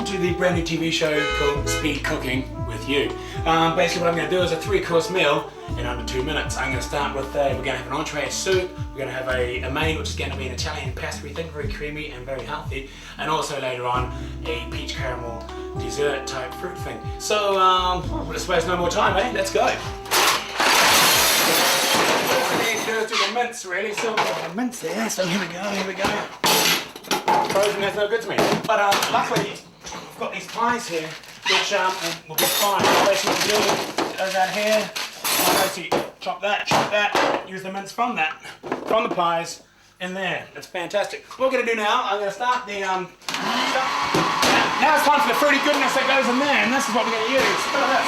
welcome to the brand new TV show called Speed Cooking with You. Basically what I'm going to do is a 3-course meal in under 2 minutes. I'm going to start with, we're going to have an entree, a soup, we're going to have a main which is going to be an Italian pasta, we think, very creamy and very healthy, and also later on a peach caramel dessert type fruit thing. So let's waste no more time, eh? Let's go. What we need to do is do the mince really, so the mince there, so here we go. Frozen, that's no good to me. But luckily, I've got these pies here, which will be fine. Basically, what we do is out here, basically chop that, use the mince from that, from the pies, in there. It's fantastic. What we're going to do now, I'm going to start the now it's time for the fruity goodness that goes in there, and this is what we're going to use. Look at this.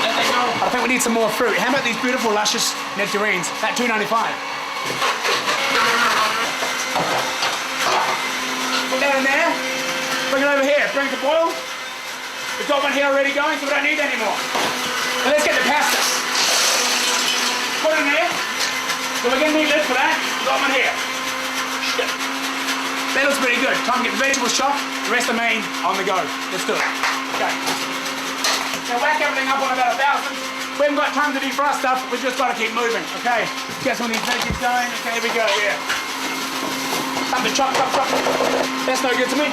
There they go. I think we need some more fruit. How about these beautiful, luscious nectarines? At $2.95. Put that in there. Bring it over here. Bring it to boil. We've got one here already going, so we don't need that anymore. Now let's get the pasta. Put it in there. So we're going to need lid for that. We've got one here. That looks pretty good. Time to get the vegetables chopped. The rest of the main on the go. Let's do it. Okay. Now whack everything up on about 1,000. We haven't got time to defrost stuff. We've just got to keep moving. Okay. Get some of these veggies going. Okay, here we go. Yeah. Time to chop. That's no good to me.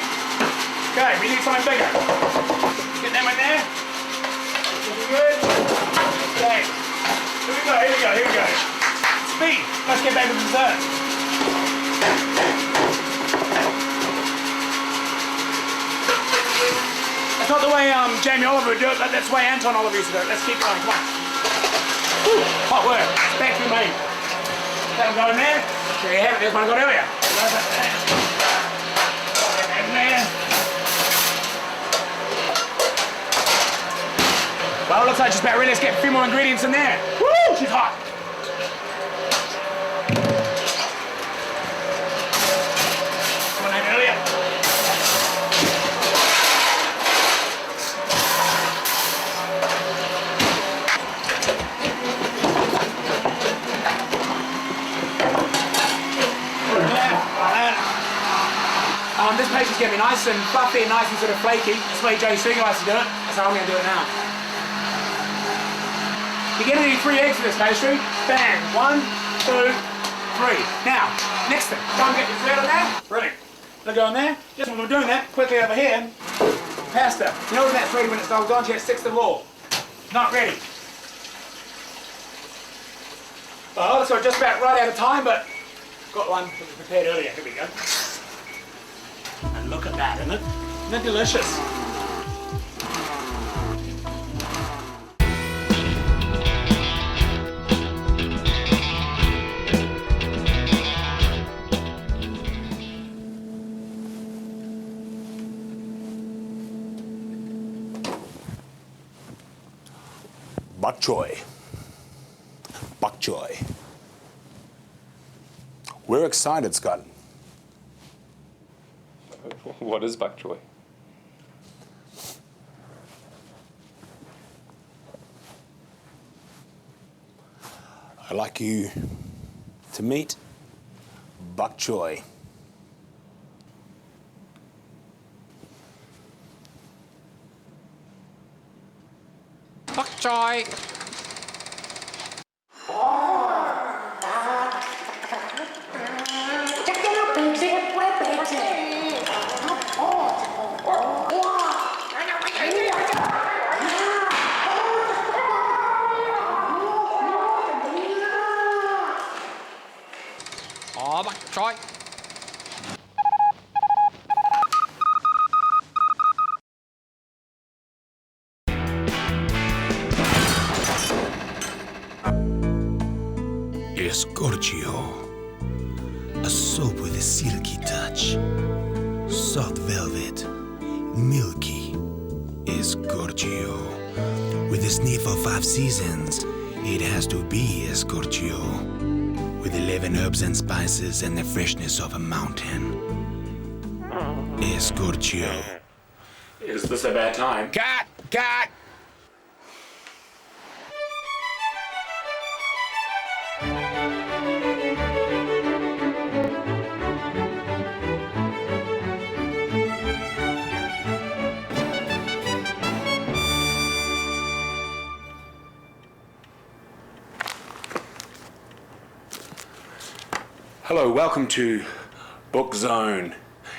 Okay, we need something bigger. Get them in there. Looking good. Okay. Here we go. Speed. Let's get back to the dessert. That's not the way Jamie Oliver would do it, but that's the way Anton Oliver used to do it. Let's keep going. Come on. Woo, hot work. Back to me. That'll go in there. There you have it. There's one I got earlier. Well, it looks like just about ready. Let's get a few more ingredients in there. Woo! She's hot. One night earlier. This pastry's going to be nice and fluffy and nice and sort of flaky. That's the way Joe Seeger likes to do it. That's how I'm going to do it now. You're going to need 3 eggs for this pastry. Bang. 1, 2, 3. Now, next thing. Try and get your thread on there. Brilliant. It'll go in there. Just when we're doing that, quickly over here, pasta. You know when that's ready when it's rolled on, it sticks to the wall. Not ready. Well, so just about right out of time, but got one that was prepared earlier. Here we go. And look at that, isn't it? Isn't that delicious? Bok Choy. Bok Choy. We're excited, Scott. What is Bok Choy? I'd like you to meet Bok Choy. Bok Choy. Bok Choy. Scorchio, a soap with a silky touch, soft velvet, milky. Scorchio, with a sniff of 5 seasons, it has to be Scorchio, with 11 herbs and spices and the freshness of a mountain. Scorchio. Is this a bad time? Cut! Hello, welcome to Book Zone.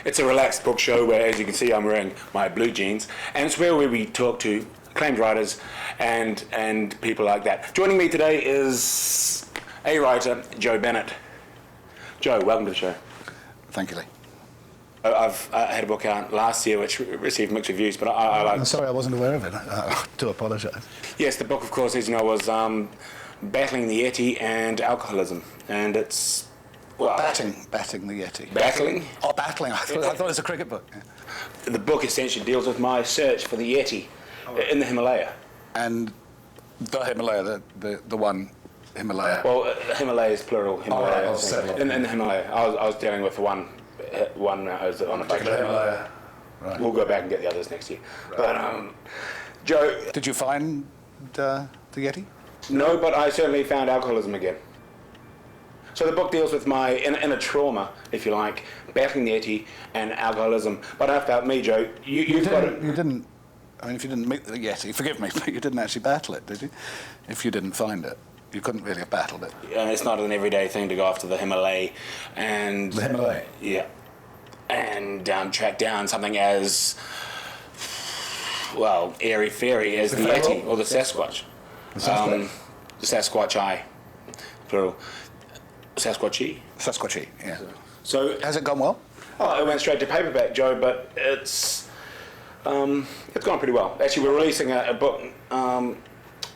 It's a relaxed book show where, as you can see, I'm wearing my blue jeans, and it's where we talk to acclaimed writers and people like that. Joining me today is a writer, Joe Bennett. Joe, welcome to the show. Thank you, Lee. I had a book out last year which received mixed reviews, but I like... I'm sorry, I wasn't aware of it. I do apologise. Yes, the book, of course, as you know, was Battling the Yeti and Alcoholism, and it's... Well, Batting the Yeti. Battling? Oh, battling. I thought it was a cricket book. Yeah. The book essentially deals with my search for the Yeti in the Himalaya. And the Himalaya, the one Himalaya. Well, Himalaya is plural. Himalaya. I'll settle. In the Himalaya. I was dealing with one was on a boat. Himalaya. Right. We'll go back and get the others next year. Right. But, Joe... Did you find the Yeti? No, but I certainly found alcoholism again. So the book deals with my inner trauma, if you like, battling the Yeti and alcoholism. But about me, Joe, you've got it. You didn't... I mean, if you didn't meet the Yeti, forgive me, but you didn't actually battle it, did you? If you didn't find it. You couldn't really have battled it. It's not an everyday thing to go after the Himalaya and... The Himalaya? Yeah. And track down something as, well, airy-fairy as the Yeti or the Sasquatch. The Sasquatch? The Sasquatch-I, plural. Sasquatchy. Sasquatchy, yeah. So... Has it gone well? Oh, it went straight to paperback, Joe, but it's gone pretty well. Actually, we're releasing a book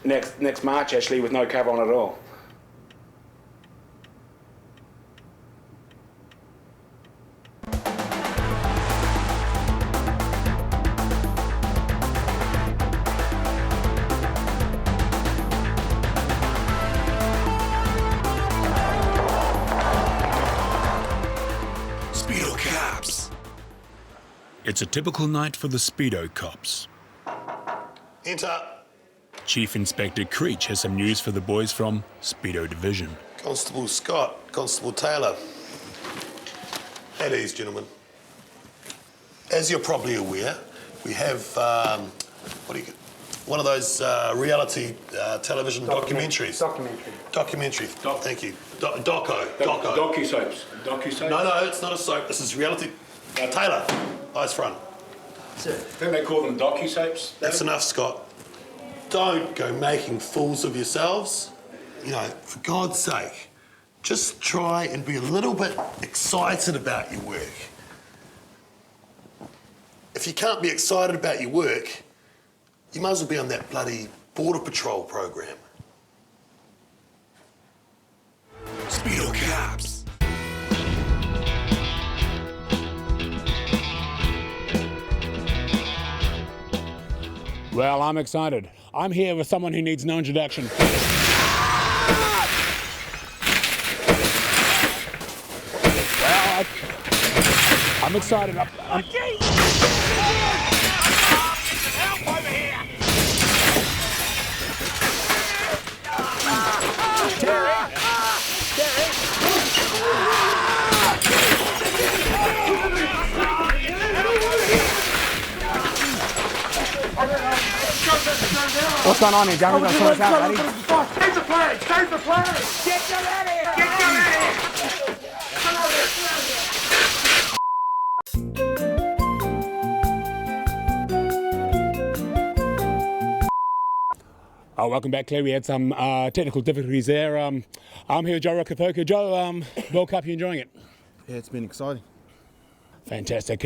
next March, actually, with no cover on it at all. Speedo Cops. It's a typical night for the Speedo Cops. Enter. Chief Inspector Creech has some news for the boys from Speedo Division. Constable Scott, Constable Taylor. At ease, gentlemen. As you're probably aware, we have, one of those reality television documentaries. Documentary. Thank you. Doco. Docu-soaps. Docu-soaps? No, it's not a soap. This is reality. Taylor, eyes front. I think they call them docu-soaps. That's enough, Scott. Don't go making fools of yourselves. You know, for God's sake, just try and be a little bit excited about your work. If you can't be excited about your work, you might as well be on that bloody Border Patrol program. Speedo Cops. Well, I'm excited. I'm here with someone who needs no introduction. Well, I'm excited. Help over here! What's going on here, Johnny? We're going to sort this out, buddy. Save the flag! Save the flag! Get your out of here! Get your out of here! Welcome back, Claire. We had some technical difficulties there. I'm here with Joe Rokafoko. Joe, World Cup, you enjoying it? Yeah, it's been exciting. Fantastic.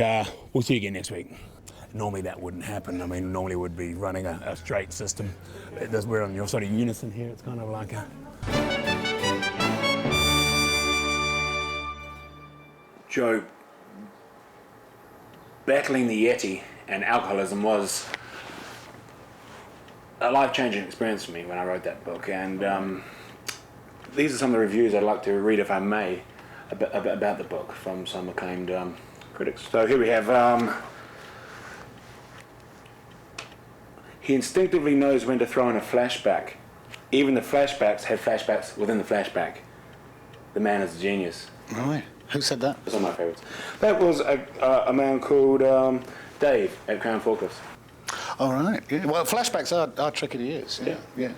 We'll see you again next week. Normally that wouldn't happen. I mean, normally we'd be running a straight system. We're on your sort of unison here. It's kind of like a... Joe, battling the Yeti and alcoholism was a life-changing experience for me when I wrote that book, and these are some of the reviews I'd like to read, if I may, about the book from some acclaimed critics. So here we have, he instinctively knows when to throw in a flashback. Even the flashbacks have flashbacks within the flashback. The man is a genius. Right. Who said that? That's one of my favourites. That was a man called Dave at Crown Forklifts. All right. Yeah. Well, flashbacks are tricky to use. Yeah.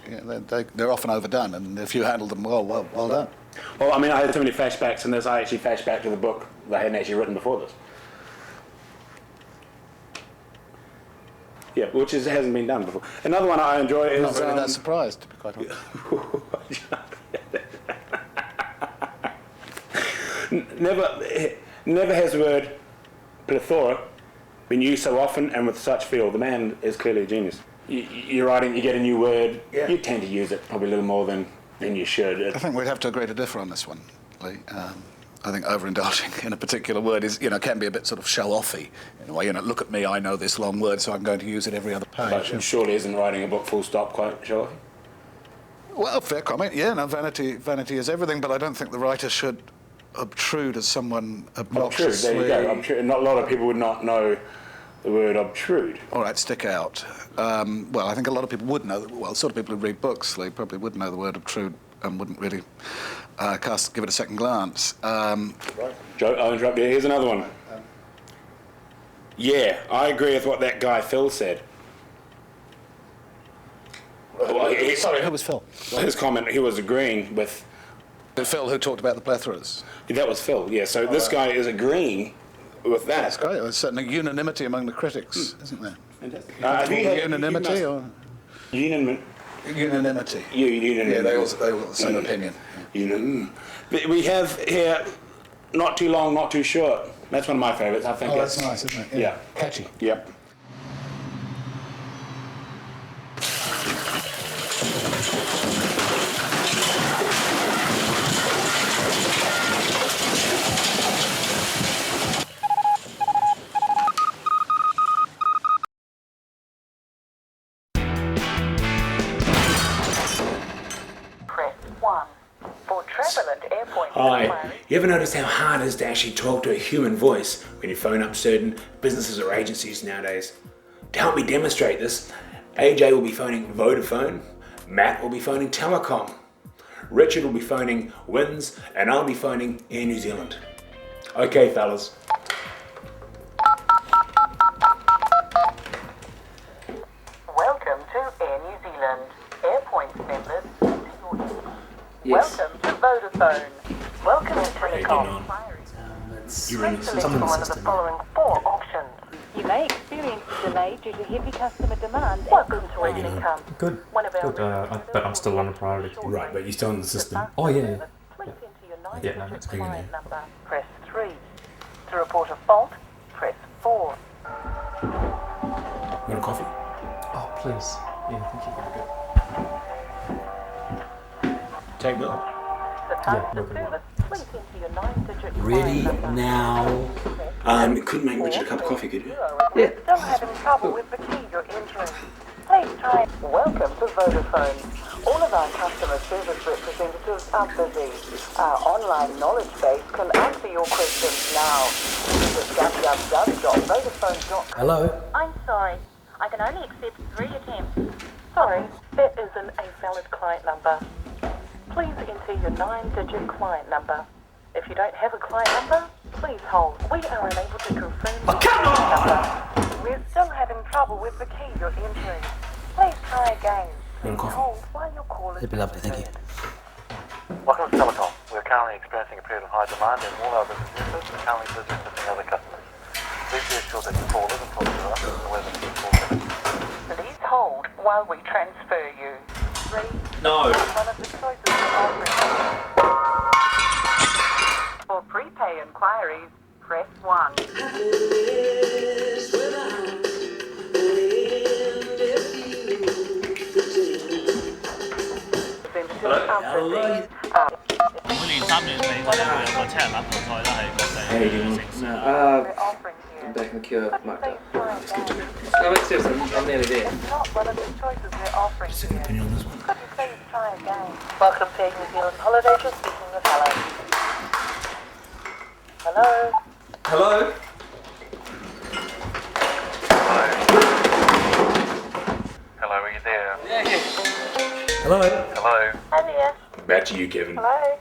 They're often overdone, and if you handle them well done. Well, I mean, I had so many flashbacks in this, I actually flashed back to the book that I hadn't actually written before this. Yeah, which hasn't been done before. Another one I enjoy is... Not really that surprised, to be quite honest. Never has the word plethora been used so often and with such feel. The man is clearly a genius. You're writing, you get a new word, you tend to use it probably a little more than you should. I think we'd have to agree to differ on this one, Lee. I think overindulging in a particular word is, can be a bit sort of show-offy. In a way, look at me, I know this long word, so I'm going to use it every other page. But surely isn't writing a book full stop quite show-offy? Well, fair comment. Yeah, no, vanity is everything, but I don't think the writer should obtrude as someone obnoxiously... Obtrude, there you go. Obtrude. Not a lot of people would not know the word obtrude. All right, stick out. Well, I think a lot of people would know. Well, sort of people who read books, they probably would know the word obtrude and wouldn't really give it a second glance. Right. Joe, I'll interrupt you. Here's another one. Yeah, I agree with what that guy Phil said. Sorry, who was Phil? His comment, he was agreeing with... Phil, who talked about the plethoras. That was Phil, yeah. So this guy is agreeing with that. That's great. There's certainly unanimity among the critics, isn't there? Fantastic. Unanimity or... Unanimity. Unanimity. Unanimity. Yeah, they all the same opinion. We have here, not too long, not too short. That's one of my favourites, I think. Oh, that's nice, isn't it? Yeah. Catchy. Yep. Hi. You ever notice how hard it is to actually talk to a human voice when you phone up certain businesses or agencies nowadays? To help me demonstrate this, AJ will be phoning Vodafone, Matt will be phoning Telecom, Richard will be phoning Wins, and I'll be phoning Air New Zealand. Okay, fellas. Welcome to Air New Zealand. Airpoints members to your ear. Yes. Welcome to Vodafone. Welcome to Telecom. Let's Select one of the following 4 options. You may experience a delay due to heavy customer demand. Welcome to Air Income. Good. One of our But I'm still on a priority. Right, but you're still in the system. Oh, yeah. Please enter your Yeah, no, 9-digit that's client number. Press 3. To report a fault, press 4. You want a coffee? Oh, please. Yeah, thank you. Very good. Take Bill. Please enter your 9-digit Ready client number. now. Couldn't make Richard a cup of coffee, could you? Yeah. Still having trouble with the key you're entering. Please try. Welcome to Vodafone. All of our customer service representatives are busy. Our online knowledge base can answer your questions now. Visit www.vodafone.com. Hello? I'm sorry. I can only accept 3 attempts. Sorry, that isn't a valid client number. Please enter your 9-digit client number. If you don't have a client number, please hold. We are unable to confirm the client number. We're still having trouble with the key you're entering. Please try again. Please hold while your call is It'd be lovely, thank you. Welcome to Telecom. We're currently experiencing a period of high demand and all our business users are currently busy assisting other customers. Please be assured that your call isn't talking to us and we're the call service. Please hold while we transfer you. 3. No. One of the choices we're offering. For prepay inquiries, press 1. We're offering here. I'm back in the queue. I've marked up. It's good to know. No, wait, seriously, I'm nearly there. It's not one of the choices we're offering Second here. opinion on this one. Could you please try again? Welcome to New Zealand Holidays. You're speaking with Helen. Hello? Hello? Hello, are you there? Yeah. Hello? Hello? Hi there. Back to you, Kevin. Hello?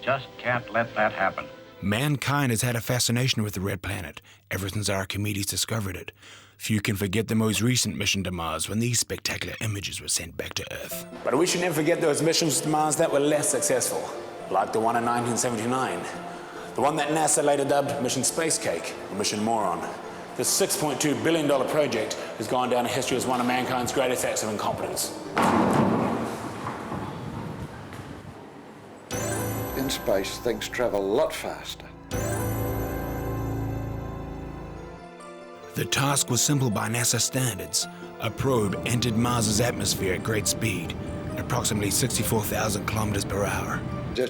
just can't let that happen. Mankind has had a fascination with the Red Planet ever since Archimedes discovered it. Few can forget the most recent mission to Mars when these spectacular images were sent back to Earth. But we should never forget those missions to Mars that were less successful, like the one in 1979. The one that NASA later dubbed Mission Space Cake, or Mission Moron. This $6.2 billion project has gone down in history as one of mankind's greatest acts of incompetence. In space, things travel a lot faster. The task was simple by NASA standards. A probe entered Mars's atmosphere at great speed, approximately 64,000 kilometers per hour.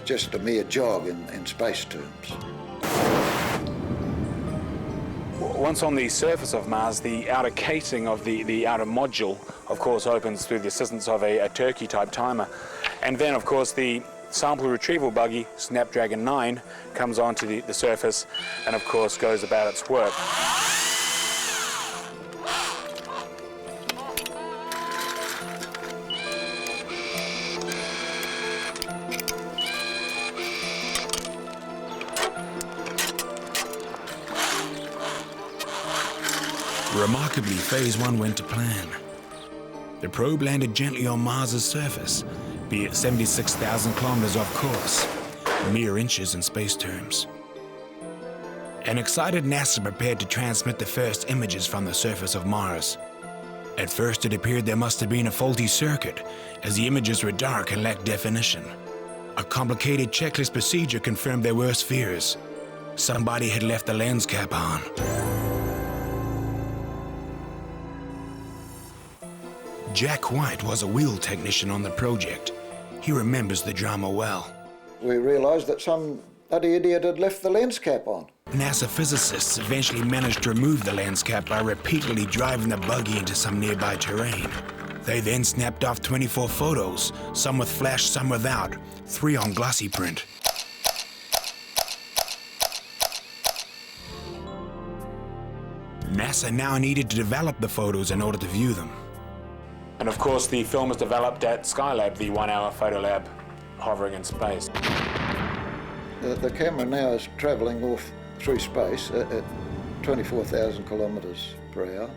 Just a mere jog in space terms. Once on the surface of Mars, the outer casing of the outer module, of course, opens through the assistance of a turkey-type timer. And then, of course, the sample retrieval buggy, Snapdragon 9, comes onto the surface and, of course, goes about its work. Remarkably, Phase 1 went to plan. The probe landed gently on Mars's surface, be it 76,000 kilometers off course, mere inches in space terms. An excited NASA prepared to transmit the first images from the surface of Mars. At first, it appeared there must have been a faulty circuit, as the images were dark and lacked definition. A complicated checklist procedure confirmed their worst fears. Somebody had left the lens cap on. Jack White was a wheel technician on the project. He remembers the drama well. We realized that some bloody idiot had left the lens cap on. NASA physicists eventually managed to remove the lens cap by repeatedly driving the buggy into some nearby terrain. They then snapped off 24 photos, some with flash, some without, 3 on glossy print. NASA now needed to develop the photos in order to view them. And of course, the film was developed at Skylab, the 1-hour photo lab hovering in space. The camera now is traveling off through space at 24,000 kilometers per hour.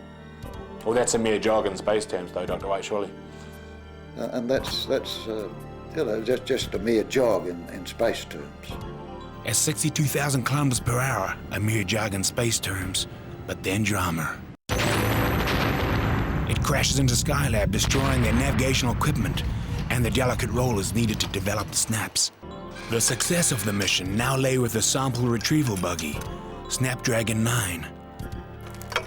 Well, that's a mere jog in space terms, though, Dr. White, surely. And that's just a mere jog in space terms. At 62,000 kilometers per hour, a mere jog in space terms, but then drama. It crashes into Skylab, destroying their navigational equipment and the delicate rollers needed to develop the snaps. The success of the mission now lay with the sample retrieval buggy, Snapdragon 9.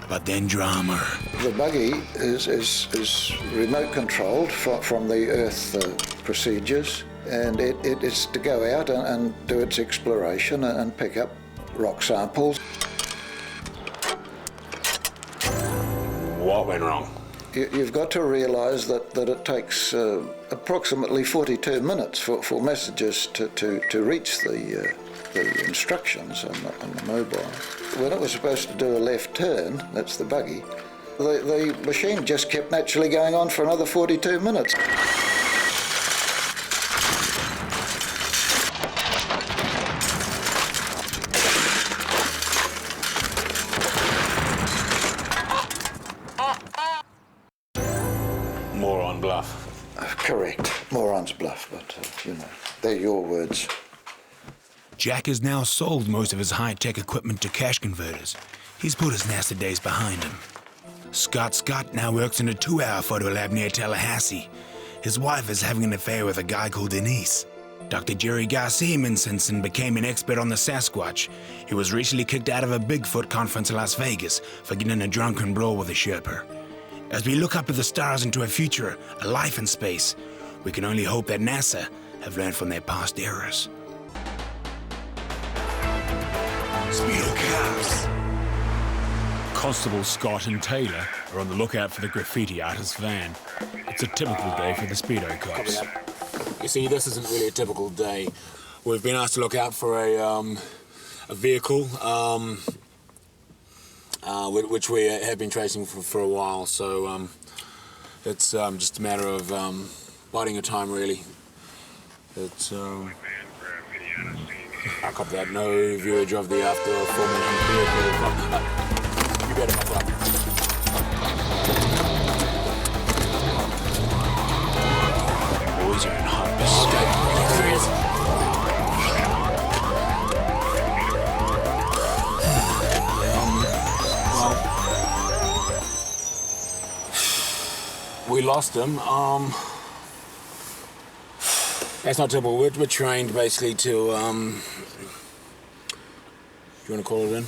But then drama. The buggy is remote controlled from the Earth procedures, and it is to go out and do its exploration and pick up rock samples. What went wrong? You've got to realise that it takes approximately 42 minutes for messages to reach the instructions on the mobile. When it was supposed to do a left turn, that's the buggy, the machine just kept naturally going on for another 42 minutes. Moron bluff. Correct. Moron's bluff, but, they're your words. Jack has now sold most of his high-tech equipment to cash converters. He's put his NASA days behind him. Scott now works in a 2-hour photo lab near Tallahassee. His wife is having an affair with a guy called Denise. Dr. Jerry Garcia Minsenson became an expert on the Sasquatch. He was recently kicked out of a Bigfoot conference in Las Vegas for getting in a drunken brawl with a Sherpa. As we look up at the stars into a future, a life in space, we can only hope that NASA have learned from their past errors. Speedo cows. Constables Scott and Taylor are on the lookout for the graffiti artist's van. It's a typical day for the Speedo cops. You see, this isn't really a typical day. We've been asked to look out for a vehicle, which we have been tracing for a while, so it's just a matter of biding your time, really. It's I copy that. No viewage of the after-forming vehicle. You better muff up. Boys are in hot pursuit. Okay, there he is. We lost him. That's not typical. We're trained basically to, do you want to call it in?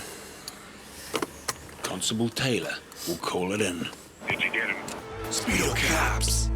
Constable Taylor will call it in. Did you get him? Speedo cops.